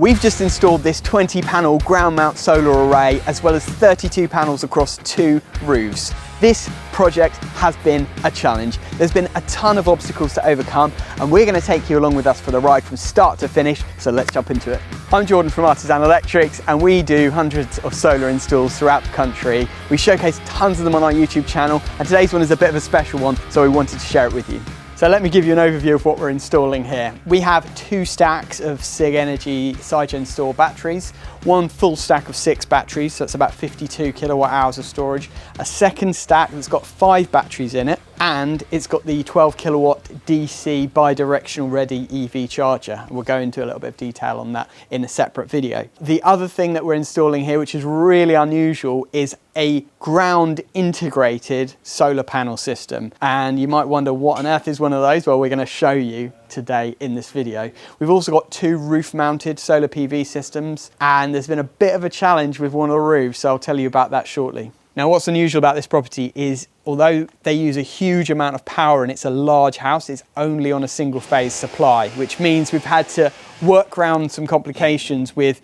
We've just installed this 20 panel ground mount solar array as well as 32 panels across 2 roofs. This project has been a challenge. There's been a ton of obstacles to overcome and we're going to take you along with us for the ride from start to finish, so let's jump into it. I'm Jordan from Artisan Electrics and we do hundreds of solar installs throughout the country. We showcase tons of them on our YouTube channel and today's one is a bit of a special one, so we wanted to share it with you. So let me give you an overview of what we're installing here. We have 2 stacks of Sigenergy SigenStor batteries, one full stack of 6 batteries, so that's about 52 kilowatt hours of storage, a second stack that's got 5 batteries in it, and it's got the 12 kilowatt DC bidirectional-ready EV charger. We'll go into a little bit of detail on that in a separate video. The other thing that we're installing here, which is really unusual, is a ground integrated solar panel system. And you might wonder what on earth is one of those? Well, we're going to show you today in this video. We've also got 2 roof mounted solar PV systems, and there's been a bit of a challenge with one of the roofs, so I'll tell you about that shortly. Now, what's unusual about this property is although they use a huge amount of power and it's a large house, it's only on a single phase supply, which means we've had to work around some complications with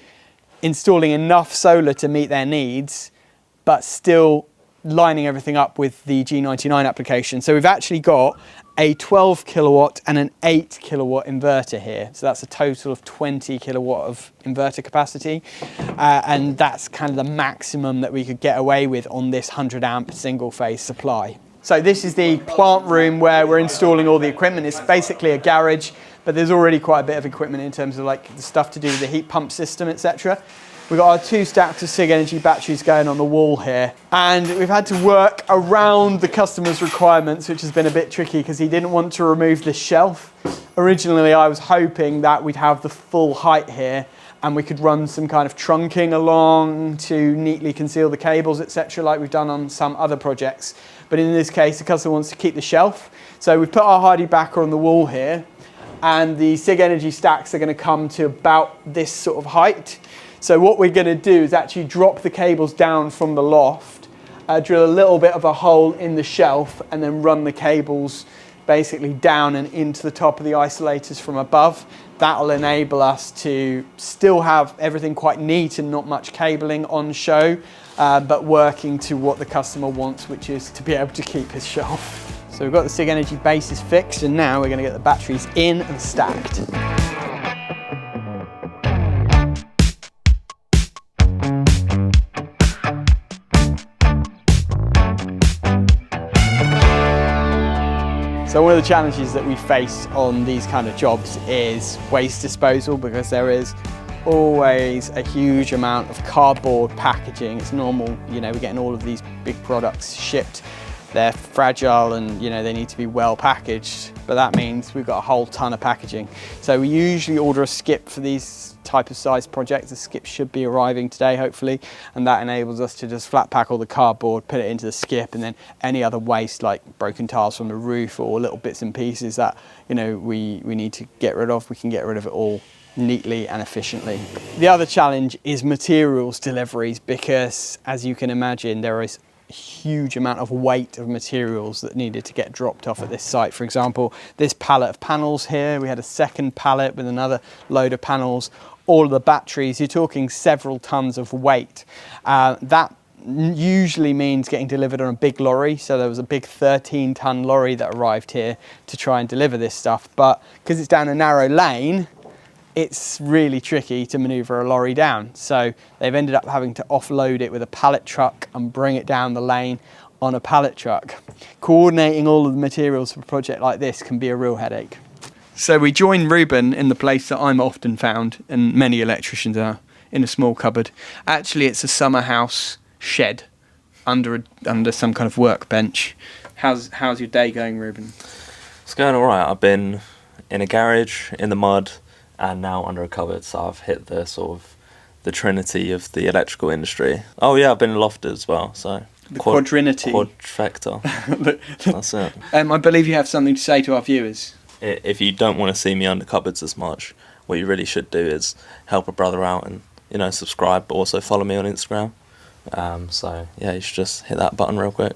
installing enough solar to meet their needs, but still lining everything up with the G99 application. So we've actually got a 12 kilowatt and an 8 kilowatt inverter here. So that's a total of 20 kilowatt of inverter capacity. And that's kind of the maximum that we could get away with on this 100 amp single phase supply. So this is the plant room where we're installing all the equipment. It's basically a garage, but there's already quite a bit of equipment in terms of like the stuff to do with the heat pump system, etc. We've got our 2 stacks of Sigenergy batteries going on the wall here. And we've had to work around the customer's requirements, which has been a bit tricky because he didn't want to remove the shelf. Originally, I was hoping that we'd have the full height here and we could run some kind of trunking along to neatly conceal the cables, etc., like we've done on some other projects. But in this case, the customer wants to keep the shelf. So we've put our hardy backer on the wall here, and the Sigenergy stacks are going to come to about this sort of height. So what we're going to do is actually drop the cables down from the loft, drill a little bit of a hole in the shelf, and then run the cables basically down and into the top of the isolators from above. That'll enable us to still have everything quite neat and not much cabling on show, but working to what the customer wants, which is to be able to keep his shelf. So we've got the Sigenergy bases fixed, and now we're going to get the batteries in and stacked. So one of the challenges that we face on these kind of jobs is waste disposal, because there is always a huge amount of cardboard packaging. It's normal, you know, we're getting all of these big products shipped. They're fragile and, you know, they need to be well packaged, but that means we've got a whole ton of packaging. So we usually order a skip for these type of size projects. The skip should be arriving today, hopefully, and that enables us to just flat pack all the cardboard, put it into the skip, and then any other waste like broken tiles from the roof or little bits and pieces that, you know, we need to get rid of, we can get rid of it all neatly and efficiently. The other challenge is materials deliveries, because as you can imagine, there is a huge amount of weight of materials that needed to get dropped off at this site. For example, this pallet of panels here, we had a second pallet with another load of panels, all of the batteries, you're talking several tons of weight. That usually means getting delivered on a big lorry. So there was a big 13-ton lorry that arrived here to try and deliver this stuff. But because it's down a narrow lane, it's really tricky to maneuver a lorry down. So they've ended up having to offload it with a pallet truck and bring it down the lane on a pallet truck. Coordinating all of the materials for a project like this can be a real headache. So we join Ruben in the place that I'm often found, and many electricians are, in a small cupboard. Actually, it's a summer house shed under some kind of workbench. How's your day going, Ruben? It's going all right. I've been in a garage, in the mud, and now under a cupboard, so I've hit the sort of the trinity of the electrical industry. Oh yeah, I've been in lofted as well, so the quadrinity. Quadfecta. That's it. I believe you have something to say to our viewers. If you don't want to see me under cupboards as much, what you really should do is help a brother out and, you know, subscribe, but also follow me on Instagram. So yeah, you should just hit that button real quick.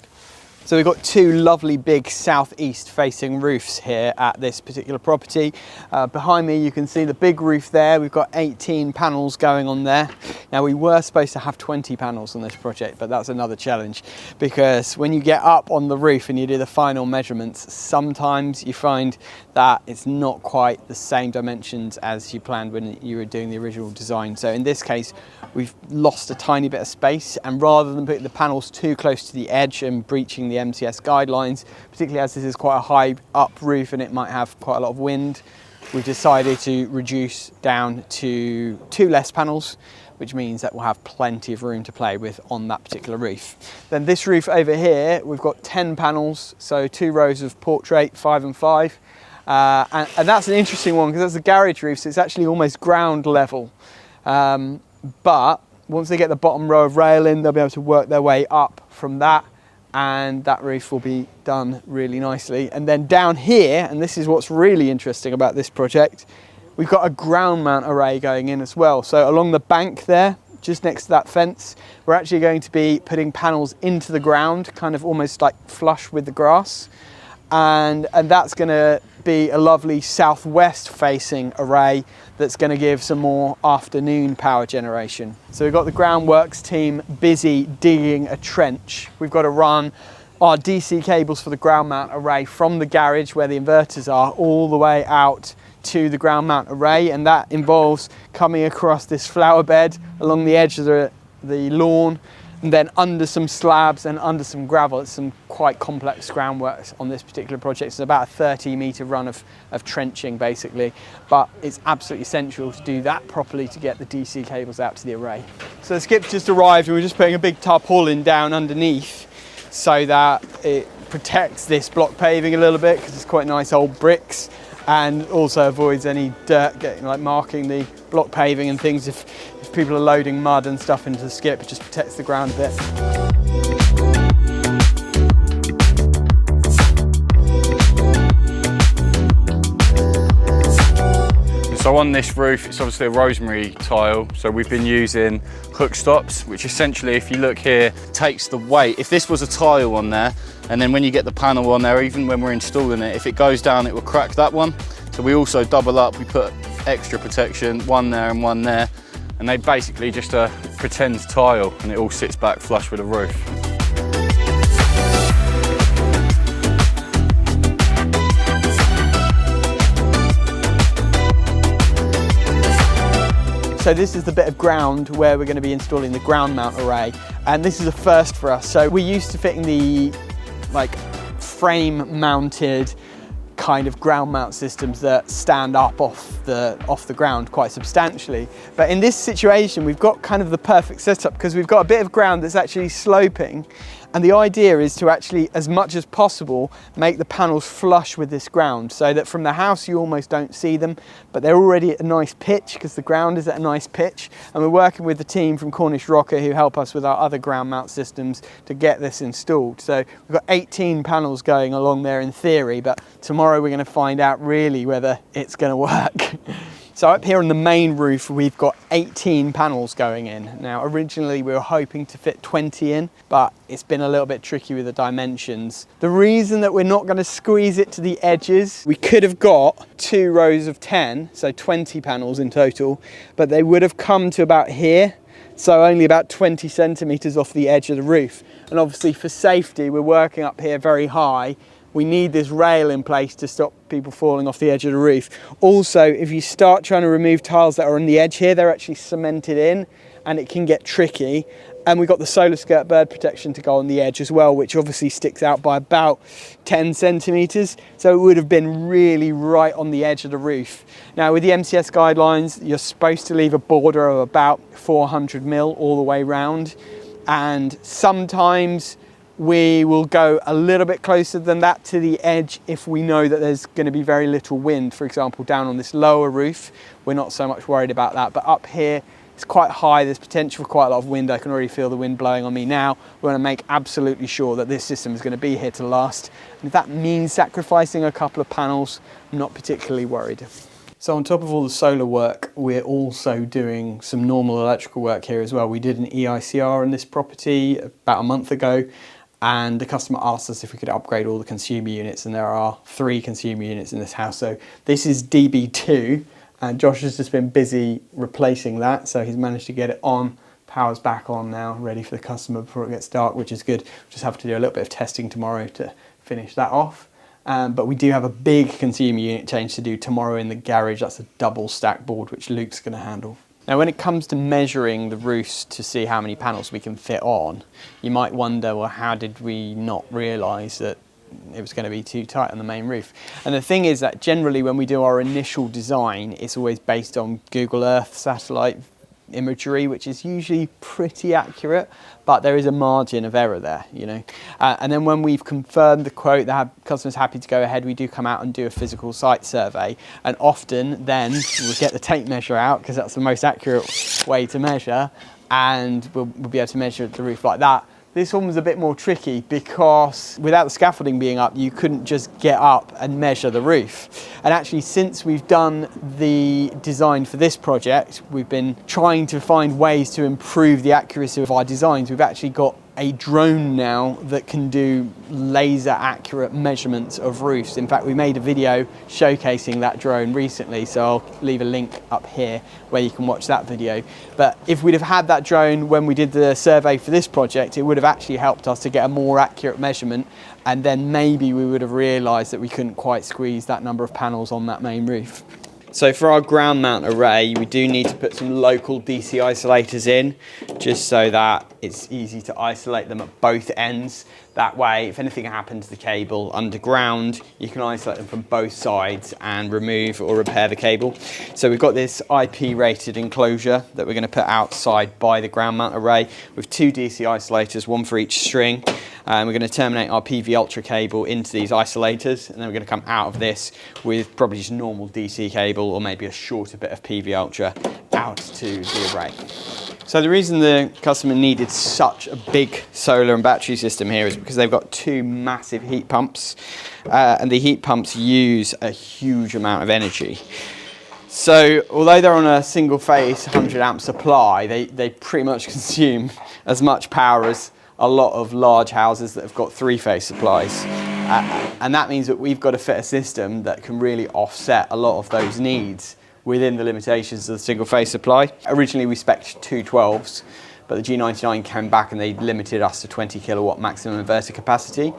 So we've got two lovely big southeast facing roofs here at this particular property. Behind me you can see the big roof there. We've got 18 panels going on there. Now we were supposed to have 20 panels on this project, but that's another challenge, because when you get up on the roof and you do the final measurements, sometimes you find that it's not quite the same dimensions as you planned when you were doing the original design. So in this case we've lost a tiny bit of space, and rather than putting the panels too close to the edge and breaching the MCS guidelines, particularly as this is quite a high up roof and it might have quite a lot of wind, we've decided to reduce down to 2 less panels, which means that we'll have plenty of room to play with on that particular roof. Then this roof over here, we've got 10 panels, so 2 rows of portrait, 5 and 5. And that's an interesting one because that's a garage roof, so it's actually almost ground level. But once they get the bottom row of rail in, they'll be able to work their way up from that, and that roof will be done really nicely. And then down here, and this is what's really interesting about this project, we've got a ground mount array going in as well. So along the bank there, just next to that fence, we're actually going to be putting panels into the ground, kind of almost like flush with the grass. And that's going to be a lovely southwest facing array that's going to give some more afternoon power generation. So we've got the Groundworks team busy digging a trench. We've got to run our DC cables for the ground mount array from the garage where the inverters are all the way out to the ground mount array, and that involves coming across this flower bed along the edge of the lawn, and then under some slabs and under some gravel. It's some quite complex groundworks on this particular project. It's about a 30-metre run of trenching basically, but it's absolutely essential to do that properly to get the DC cables out to the array. So the skip's just arrived and we're just putting a big tarpaulin down underneath so that it protects this block paving a little bit, because it's quite nice old bricks, and also avoids any dirt getting marking the block paving and things. If people are loading mud and stuff into the skip, it just protects the ground a bit. So on this roof, it's obviously a Rosemary tile, so we've been using hook stops, which essentially, if you look here, takes the weight. If this was a tile on there, and then when you get the panel on there, even when we're installing it, if it goes down, it will crack that one. So we also double up, we put extra protection, one there and one there, and they basically just pretend tile, and it all sits back flush with the roof. So this is the bit of ground where we're going to be installing the ground mount array, and this is a first for us. So we're used to fitting the frame mounted kind of ground mount systems that stand up off the ground quite substantially. But in this situation, we've got kind of the perfect setup because we've got a bit of ground that's actually sloping. And the idea is to actually, as much as possible, make the panels flush with this ground so that from the house you almost don't see them, but they're already at a nice pitch because the ground is at a nice pitch. And we're working with the team from Cornish Rocker who help us with our other ground mount systems to get this installed. So we've got 18 panels going along there in theory, but tomorrow we're going to find out really whether it's going to work. So up here on the main roof, we've got 18 panels going in. Now, originally we were hoping to fit 20 in, but it's been a little bit tricky with the dimensions. The reason that we're not going to squeeze it to the edges, we could have got 2 rows of 10, so 20 panels in total, but they would have come to about here, so only about 20 centimetres off the edge of the roof. And obviously for safety, we're working up here very high. We need this rail in place to stop people falling off the edge of the roof. Also, if you start trying to remove tiles that are on the edge here, they're actually cemented in and it can get tricky. And we've got the solar skirt bird protection to go on the edge as well, which obviously sticks out by about 10 centimetres. So it would have been really right on the edge of the roof. Now with the MCS guidelines, you're supposed to leave a border of about 400 mil all the way round. And sometimes we will go a little bit closer than that to the edge if we know that there's going to be very little wind. For example, down on this lower roof, we're not so much worried about that. But up here, it's quite high. There's potential for quite a lot of wind. I can already feel the wind blowing on me now. We want to make absolutely sure that this system is going to be here to last. And if that means sacrificing a couple of panels, I'm not particularly worried. So on top of all the solar work, we're also doing some normal electrical work here as well. We did an EICR on this property about a month ago, and the customer asked us if we could upgrade all the consumer units, and there are 3 consumer units in this house. So this is DB2, and Josh has just been busy replacing that, so he's managed to get it on. Power's back on now, ready for the customer before it gets dark, which is good. We'll just have to do a little bit of testing tomorrow to finish that off. But we do have a big consumer unit change to do tomorrow in the garage. That's a double stack board, which Luke's going to handle. Now, when it comes to measuring the roofs to see how many panels we can fit on, you might wonder, well, how did we not realise that it was going to be too tight on the main roof? And the thing is that generally when we do our initial design, it's always based on Google Earth satellite imagery, which is usually pretty accurate, but there is a margin of error there, you know. And then when we've confirmed the quote, the customer's happy to go ahead, we do come out and do a physical site survey, and often then we'll get the tape measure out, because that's the most accurate way to measure, and we'll be able to measure the roof like that. This one was a bit more tricky because without the scaffolding being up, you couldn't just get up and measure the roof. And actually, since we've done the design for this project, we've been trying to find ways to improve the accuracy of our designs. We've actually got a drone now that can do laser accurate measurements of roofs. In fact, we made a video showcasing that drone recently, so I'll leave a link up here where you can watch that video. But if we'd have had that drone when we did the survey for this project, it would have actually helped us to get a more accurate measurement, and then maybe we would have realised that we couldn't quite squeeze that number of panels on that main roof. So for our ground mount array, we do need to put some local DC isolators in, just so that it's easy to isolate them at both ends. That way, if anything happens to the cable underground, you can isolate them from both sides and remove or repair the cable. So we've got this IP rated enclosure that we're going to put outside by the ground mount array with 2 DC isolators, 1 for each string. We're going to terminate our PV Ultra cable into these isolators, and then we're going to come out of this with probably just normal DC cable or maybe a shorter bit of PV Ultra out to the array. So the reason the customer needed such a big solar and battery system here is because they've got 2 massive heat pumps, and the heat pumps use a huge amount of energy. So although they're on a single phase 100 amp supply, they pretty much consume as much power as a lot of large houses that have got 3-phase supplies. And that means that we've got to fit a system that can really offset a lot of those needs within the limitations of the single phase supply. Originally we spec'd 2 12s, but the G99 came back and they limited us to 20 kilowatt maximum inverter capacity.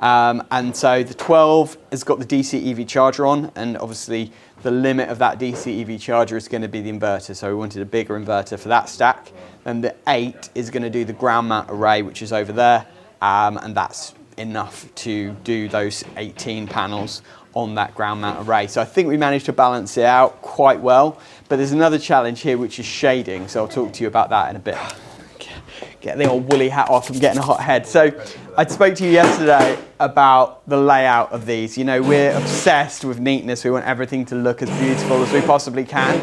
And so the 12 has got the DC EV charger on, and obviously the limit of that DC EV charger is going to be the inverter, so we wanted a bigger inverter for that stack. And the 8 is going to do the ground mount array, which is over there, and that's enough to do those 18 panels on that ground mount array. So I think we managed to balance it out quite well, but there's another challenge here, which is shading, so I'll talk to you about that in a bit. Get the old woolly hat off, I'm getting a hot head. So I spoke to you yesterday about the layout of these. You know, we're obsessed with neatness. We want everything to look as beautiful as we possibly can.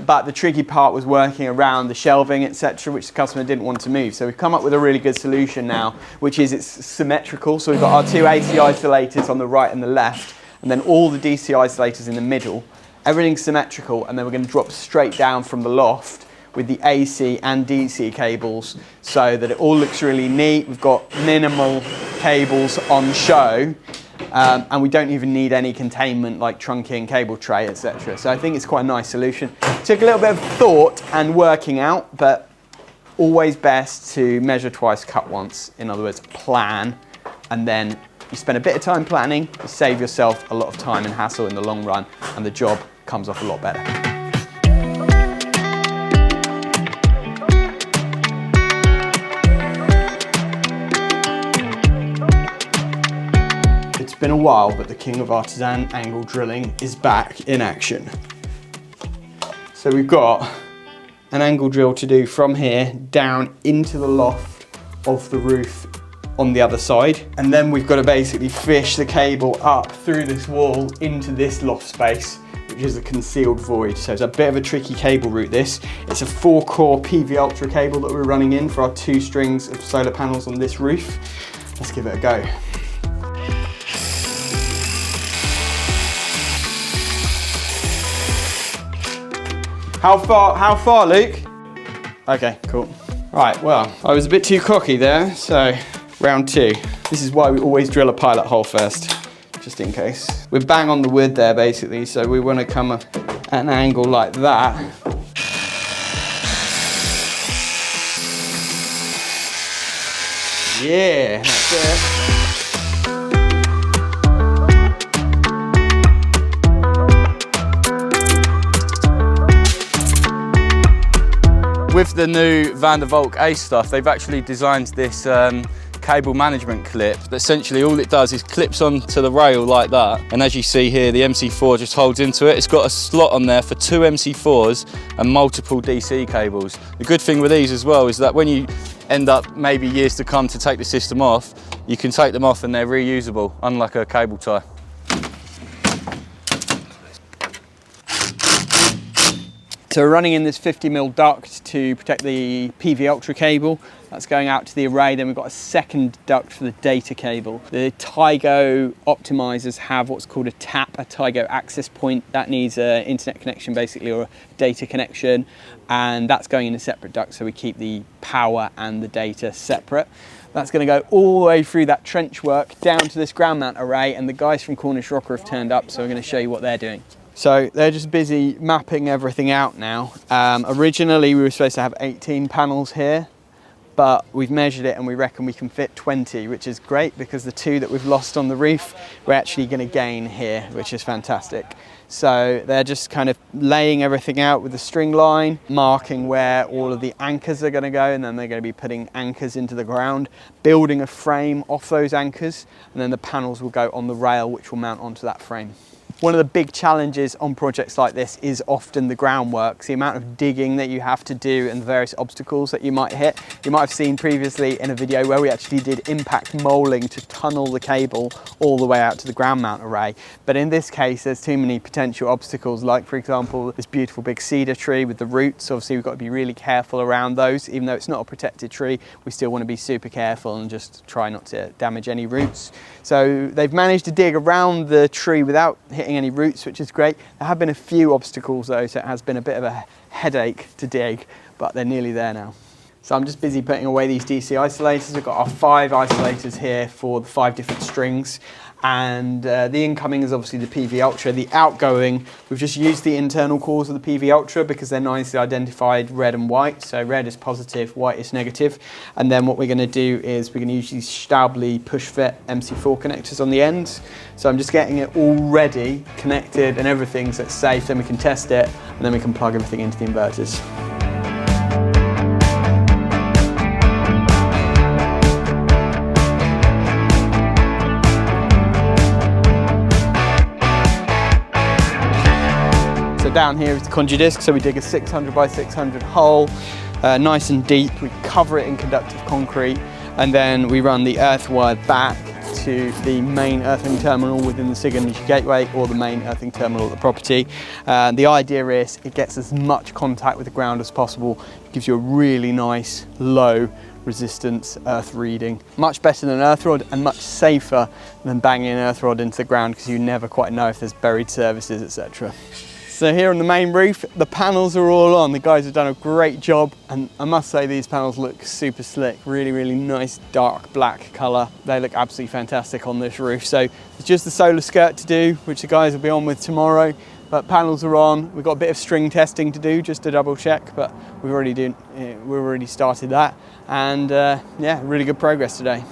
But the tricky part was working around the shelving, etc., which the customer didn't want to move. So we've come up with a really good solution now, which is it's symmetrical. So we've got our 2 AC isolators on the right and the left, and then all the DC isolators in the middle. Everything's symmetrical, and then we're going to drop straight down from the loft with the AC and DC cables so that it all looks really neat. We've got minimal cables on show, and we don't even need any containment like trunking, cable tray, etc. So I think it's quite a nice solution. Took a little bit of thought and working out, but always best to measure twice, cut once. In other words, plan, and then you spend a bit of time planning, you save yourself a lot of time and hassle in the long run, and the job comes off a lot better. It's been a while, but the king of Artisan angle drilling is back in action. So we've got an angle drill to do from here down into the loft of the roof on the other side, and then we've got to basically fish the cable up through this wall into this loft space, which is a concealed void. So it's a bit of a tricky cable route this. It's a 4-core PV Ultra cable that we're running in for our 2 strings of solar panels on this roof. Let's give it a go. How far, Luke? Okay, cool. Right, well, I was a bit too cocky there, so Round 2. This is why we always drill a pilot hole first, just in case. We're bang on the wood there basically, so we want to come at an angle like that. Yeah, that's it. With the new Van der Valk Ace stuff, they've actually designed this cable management clip that essentially all it does is clips onto the rail like that, and as you see here, the MC4 just holds into it. It's got a slot on there for 2 MC4s and multiple DC cables. The good thing with these as well is that when you end up maybe years to come to take the system off, you can take them off and they're reusable, unlike a cable tie. So we're running in this 50mm duct to protect the PV Ultra cable. That's going out to the array. Then we've got a second duct for the data cable. The Tigo optimizers have what's called a TAP, a Tigo access point. That needs an internet connection basically, or a data connection. And that's going in a separate duct, so we keep the power and the data separate. That's going to go all the way through that trench work down to this ground mount array, and the guys from Cornish Rocker have turned up, so I'm going to show you what they're doing. So they're just busy mapping everything out now. Originally we were supposed to have 18 panels here, but we've measured it and we reckon we can fit 20, which is great because the 2 that we've lost on the roof, we're actually going to gain here, which is fantastic. So they're just kind of laying everything out with the string line, marking where all of the anchors are going to go, and then they're going to be putting anchors into the ground, building a frame off those anchors, and then the panels will go on the rail which will mount onto that frame. One of the big challenges on projects like this is often the groundworks, the amount of digging that you have to do and the various obstacles that you might hit. You might have seen previously in a video where we actually did impact molding to tunnel the cable all the way out to the ground mount array. But in this case, there's too many potential obstacles, like for example, this beautiful big cedar tree with the roots. Obviously, we've got to be really careful around those. Even though it's not a protected tree, we still want to be super careful and just try not to damage any roots. So they've managed to dig around the tree without hitting any roots, which is great. There have been a few obstacles though, so it has been a bit of a headache to dig, but they're nearly there now. So I'm just busy putting away these DC isolators. We've got our 5 isolators here for the 5 different strings. And the incoming is obviously the PV Ultra. The outgoing, we've just used the internal cores of the PV Ultra because they're nicely identified red and white. So red is positive, white is negative. And then what we're going to do is we're going to use these Staubli push fit MC4 connectors on the ends. So I'm just getting it all ready, connected and everything so it's safe. Then we can test it and then we can plug everything into the inverters. Down here is the conduit disc, so we dig a 600 by 600 hole, nice and deep. We cover it in conductive concrete, and then we run the earth wire back to the main earthing terminal within the Sigenergy gateway, or the main earthing terminal at the property. The idea is it gets as much contact with the ground as possible, gives you a really nice low resistance earth reading. Much better than an earth rod and much safer than banging an earth rod into the ground because you never quite know if there's buried services, etc. So here on the main roof, the panels are all on. The guys have done a great job, and I must say these panels look super slick. Really, really nice dark black colour. They look absolutely fantastic on this roof. So it's just the solar skirt to do, which the guys will be on with tomorrow. But panels are on. We've got a bit of string testing to do just to double check, but we've already started that. And yeah, really good progress today.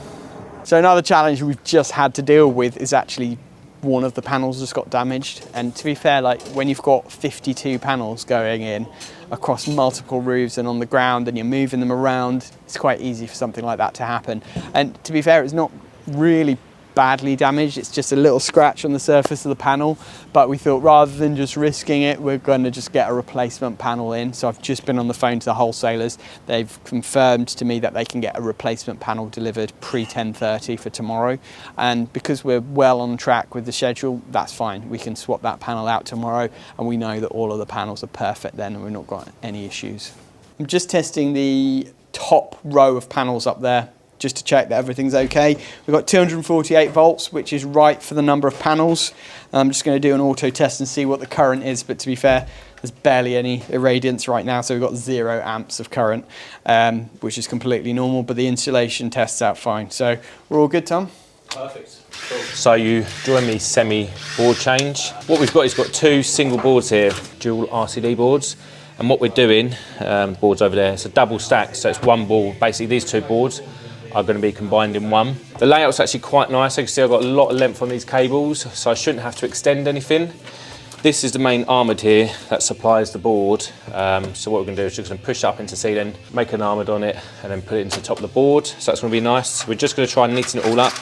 So another challenge we've just had to deal with is actually one of the panels just got damaged, and to be fair, like when you've got 52 panels going in across multiple roofs and on the ground and you're moving them around, it's quite easy for something like that to happen. And to be fair, it's not really badly damaged, it's just a little scratch on the surface of the panel, but we thought rather than just risking it, we're going to just get a replacement panel in. So I've just been on the phone to the wholesalers. They've confirmed to me that they can get a replacement panel delivered pre-10:30 for tomorrow, and because we're well on track with the schedule, that's fine. We can swap that panel out tomorrow, and we know that all of the panels are perfect then, and we've not got any issues. I'm just testing the top row of panels up there just to check that everything's okay. We've got 248 volts, which is right for the number of panels. I'm just going to do an auto test and see what the current is, but to be fair, there's barely any irradiance right now, so we've got 0 amps of current, which is completely normal, but the insulation tests out fine. So we're all good, Tom? Perfect. Cool. So you join me semi board change. What we've got is two single boards here, dual RCD boards. And what we're doing, boards over there, it's a double stack, so it's one board. Basically these two boards are going to be combined in one. The layout's actually quite nice. You can see I've got a lot of length on these cables, so I shouldn't have to extend anything. This is the main armoured here that supplies the board. So what we're going to do is just going to push up into ceiling, make an armoured on it, and then put it into the top of the board. So that's going to be nice. We're just going to try and neaten it all up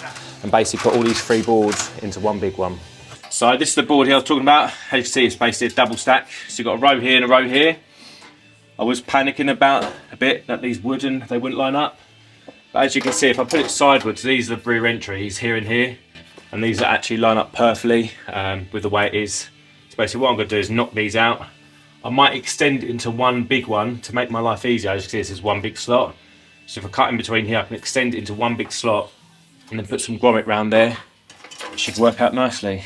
and basically put all these 3 boards into one big one. So this is the board here I was talking about. As you can see, it's basically a double stack. So you've got a row here and a row here. I was panicking about a bit that these they wouldn't line up. But as you can see, if I put it sideways, these are the rear entries here and here. And these are actually line up perfectly with the way it is. So basically what I'm going to do is knock these out. I might extend it into one big one to make my life easier. As you can see, this is one big slot. So if I cut in between here, I can extend it into one big slot and then put some grommet round there. It should work out nicely.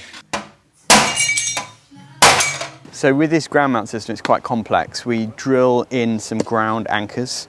So with this ground mount system, it's quite complex. We drill in some ground anchors.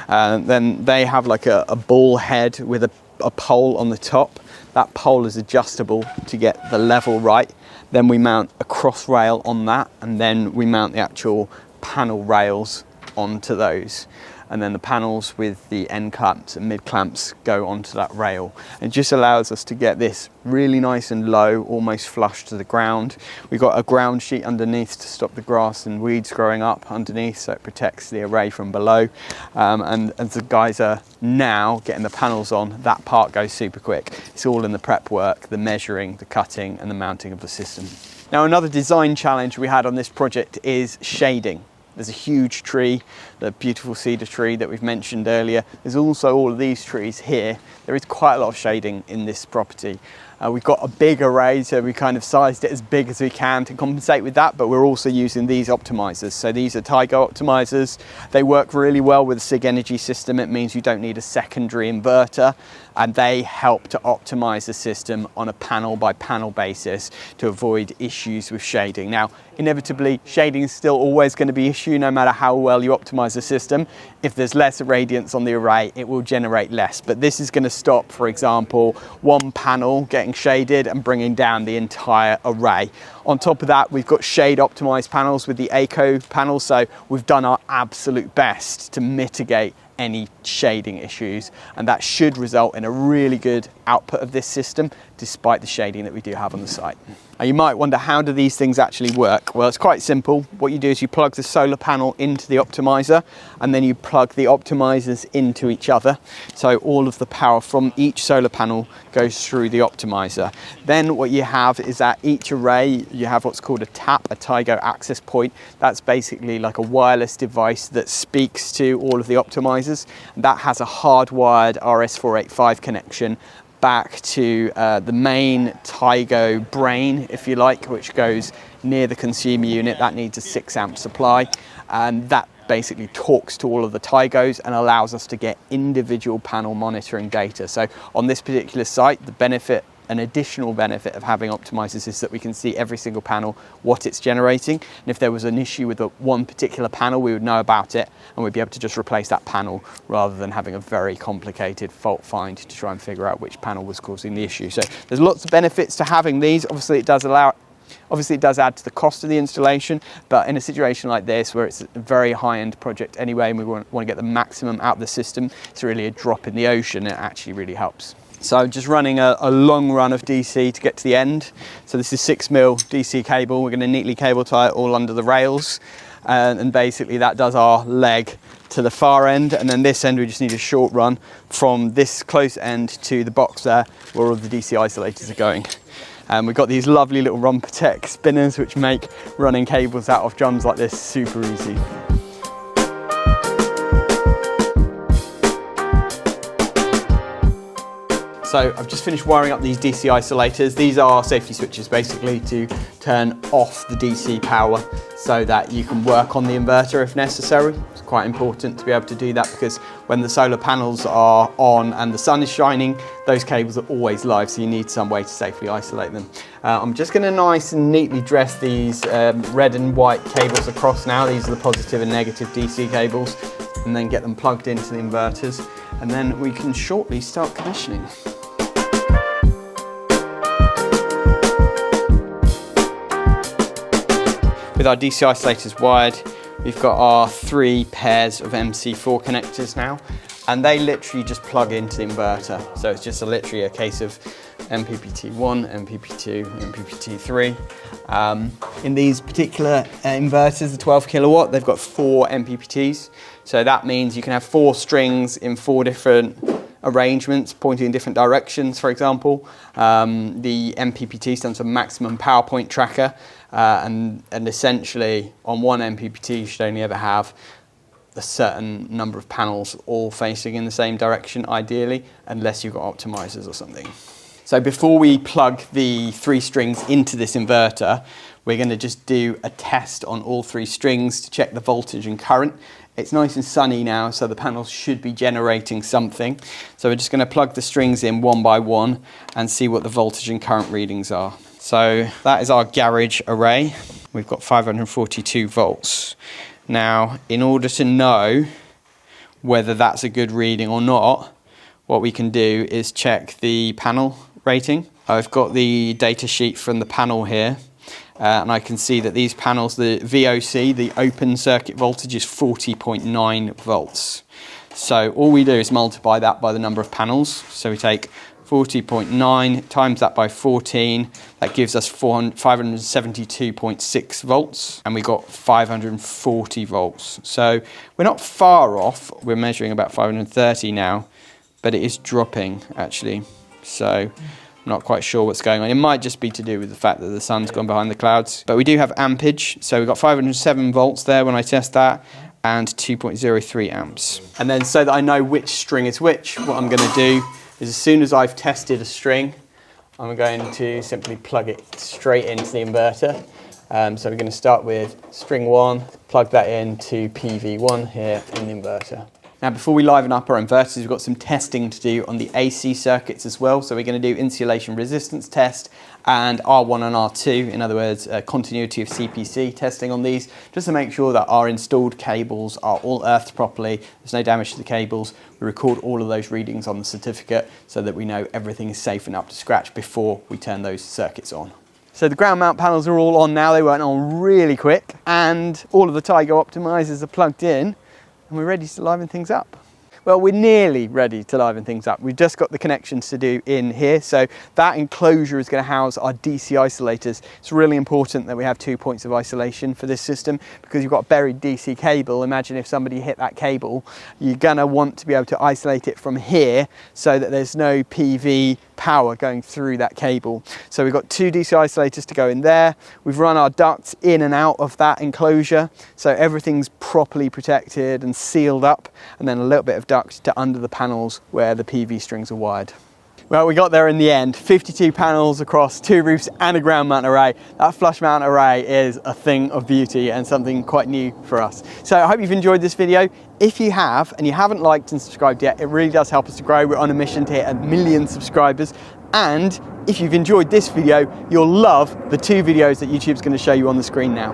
Then they have like a ball head with a pole on the top. That pole is adjustable to get the level right. Then we mount a cross rail on that, and then we mount the actual panel rails onto those. And then the panels with the end clamps and mid clamps go onto that rail. It just allows us to get this really nice and low, almost flush to the ground. We've got a ground sheet underneath to stop the grass and weeds growing up underneath, so it protects the array from below. And as the guys are now getting the panels on, that part goes super quick. It's all in the prep work, the measuring, the cutting and the mounting of the system. Now another design challenge we had on this project is shading. There's a huge tree, the beautiful cedar tree that we've mentioned earlier. There's also all of these trees here. There is quite a lot of shading in this property. We've got a big array, so we kind of sized it as big as we can to compensate with that, but we're also using these optimizers. So these are Tigo optimizers. They work really well with the Sigenergy system. It means you don't need a secondary inverter, and they help to optimize the system on a panel by panel basis to avoid issues with shading. Now, inevitably, shading is still always going to be an issue no matter how well you optimize the system. If there's less irradiance on the array, it will generate less. But this is going to stop, for example, one panel getting shaded and bringing down the entire array. On top of that, we've got shade optimized panels with the 𝐏𝐻𝐫 panel, so we've done our absolute best to mitigate any shading issues, and that should result in a really good output of this system despite the shading that we do have on the site. Now you might wonder, how do these things actually work? Well, it's quite simple. What you do is you plug the solar panel into the optimizer, and then you plug the optimizers into each other. So all of the power from each solar panel goes through the optimizer. Then what you have is at each array, you have what's called a TAP, a Tigo access point. That's basically like a wireless device that speaks to all of the optimizers. That has a hardwired RS485 connection back to the main Tigo brain, if you like, which goes near the consumer unit. That needs a 6 amp supply, and that basically talks to all of the Tigos and allows us to get individual panel monitoring data. So on this particular site, the benefit, an additional benefit of having optimizers is that we can see every single panel, what it's generating. And if there was an issue with one particular panel, we would know about it and we'd be able to just replace that panel rather than having a very complicated fault find to try and figure out which panel was causing the issue. So there's lots of benefits to having these. Obviously it does add to the cost of the installation, but in a situation like this where it's a very high-end project anyway and we want to get the maximum out of the system, it's really a drop in the ocean. It actually really helps. So I'm just running a long run of DC to get to the end. So this is 6mm DC cable. We're going to neatly cable tie it all under the rails. And basically that does our leg to the far end. And then this end, we just need a short run from this close end to the box there where all the DC isolators are going. We've got these lovely little Rompotec spinners which make running cables out of drums like this super easy. So I've just finished wiring up these DC isolators. These are safety switches basically to turn off the DC power so that you can work on the inverter if necessary. It's quite important to be able to do that because when the solar panels are on and the sun is shining, those cables are always live, so you need some way to safely isolate them. I'm just going to nice and neatly dress these red and white cables across now. These are the positive and negative DC cables, and then get them plugged into the inverters, and then we can shortly start commissioning. With our DC isolators wired, we've got our 3 pairs of MC4 connectors now, and they literally just plug into the inverter. So it's just literally a case of MPPT1, MPPT2, MPPT3. In these particular inverters, the 12 kilowatt, they've got 4 MPPTs. So that means you can have 4 strings in 4 different arrangements pointing in different directions, for example. The MPPT stands for maximum power point tracker, and essentially on one MPPT you should only ever have a certain number of panels all facing in the same direction ideally, unless you've got optimizers or something. So before we plug the 3 strings into this inverter, we're going to just do a test on all 3 strings to check the voltage and current. It's nice and sunny now, so the panels should be generating something. So we're just going to plug the strings in one by one and see what the voltage and current readings are. So that is our garage array. We've got 542 volts. Now, in order to know whether that's a good reading or not, what we can do is check the panel rating. I've got the data sheet from the panel here. And I can see that these panels, the VOC, the open circuit voltage, is 40.9 volts. So all we do is multiply that by the number of panels. So we take 40.9 times that by 14, that gives us 572.6 volts, and we got 540 volts. So we're not far off. We're measuring about 530 now, but it is dropping actually. So I'm not quite sure what's going on. It might just be to do with the fact that the sun's gone behind the clouds. But we do have ampage, so we've got 507 volts there when I test that, and 2.03 amps. And then so that I know which string is which, what I'm going to do is as soon as I've tested a string, I'm going to simply plug it straight into the inverter. So we're going to start with string 1, plug that into PV1 here in the inverter. Now before we liven up our inverters, we've got some testing to do on the AC circuits as well. So we're going to do insulation resistance test and R1 and R2, in other words, continuity of CPC testing on these, just to make sure that our installed cables are all earthed properly, there's no damage to the cables. We record all of those readings on the certificate so that we know everything is safe and up to scratch before we turn those circuits on. So the ground mount panels are all on now, they went on really quick, and all of the Tigo optimizers are plugged in, and we're ready to liven things up. Well, we're nearly ready to liven things up. We've just got the connections to do in here. So that enclosure is going to house our DC isolators. It's really important that we have 2 points of isolation for this system because you've got a buried DC cable. Imagine if somebody hit that cable, you're going to want to be able to isolate it from here so that there's no PV power going through that cable. So we've got 2 DC isolators to go in there. We've run our ducts in and out of that enclosure, so everything's properly protected and sealed up, and then a little bit of duct to under the panels where the PV strings are wired. Well, we got there in the end. 52 panels across 2 roofs and a ground mount array. That flush mount array is a thing of beauty and something quite new for us. So I hope you've enjoyed this video. If you have, and you haven't liked and subscribed yet, it really does help us to grow. We're on a mission to hit 1 million subscribers. And if you've enjoyed this video, you'll love the 2 videos that YouTube's going to show you on the screen now.